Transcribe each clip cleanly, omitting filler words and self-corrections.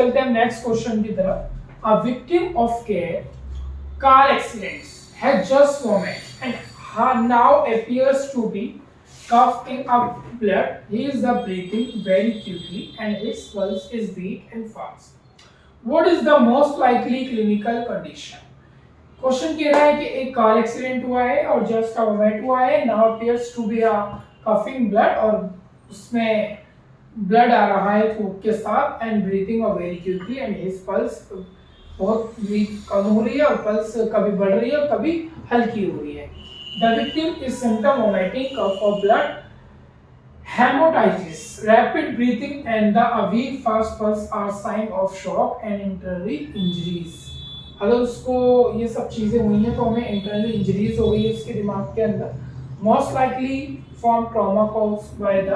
चलते हैं next question की तरफ। A victim of care car accidents had just vomit and now appears to be coughing up blood. He is breathing very quickly and his pulse is weak and fast. What is the most likely clinical condition? Question कह रहा है कि एक car accident हुआ है और just vomit हुआ है, now appears to be a coughing blood, और उसमें ब्लड आ रहा है फूक के साथ, and breathing very quickly and his pulse बहुत वीक कम हो रही है और पल्स कभी बढ़ रही है और कभी हल्की हो रही है। The victim is symptom vomiting, cough of blood, haemoptysis, rapid breathing and the weak fast pulse are sign of shock and internal injuries. अगर उसको ये सब चीजें हुई हैं तो हमें इंटरनल इंजरीज हो गई है उसके दिमाग के अंदर। Most likely from trauma caused by the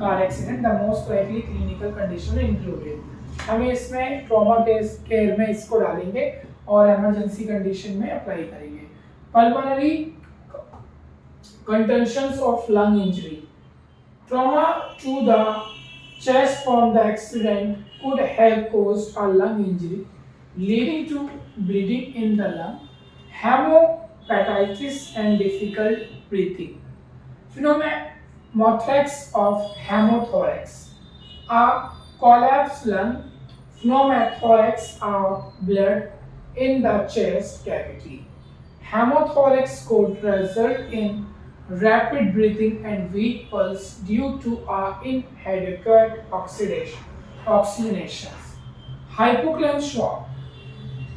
car accident, the most likely clinical condition included. हमें इसमें ट्रॉमा केयर में इसको डालेंगे और इमरजेंसी कंडीशन में अप्लाई करेंगे। Pulmonary contusions of lung injury, trauma to the chest from the accident could have caused a lung injury leading to bleeding in the lung, hemoptysis and difficult breathing. Pneumothorax of hemothorax, a collapsed lung, pneumothorax of blood in the chest cavity. Hemothorax could result in rapid breathing and weak pulse due to inadequate oxygenations. Hypoxia shock.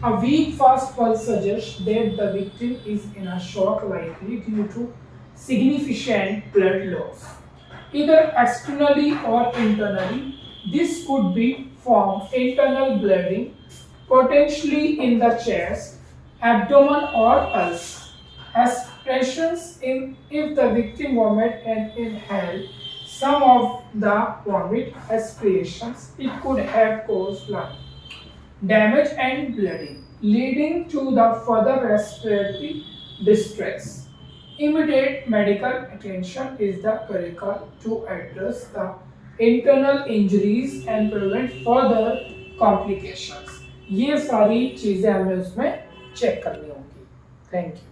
A weak fast pulse suggests that the victim is in a shock, likely due to significant blood loss, either externally or internally. This could be from internal bleeding, potentially in the chest, abdomen or pulse. Aspirations if the victim vomit and inhale some of the vomit aspirations, it could have caused lung damage and bleeding, leading to the further respiratory distress. Immediate medical attention is the critical to address the internal injuries and prevent further complications. ये सारी चीजें हमें उसमें check करनी होगी। Thank you.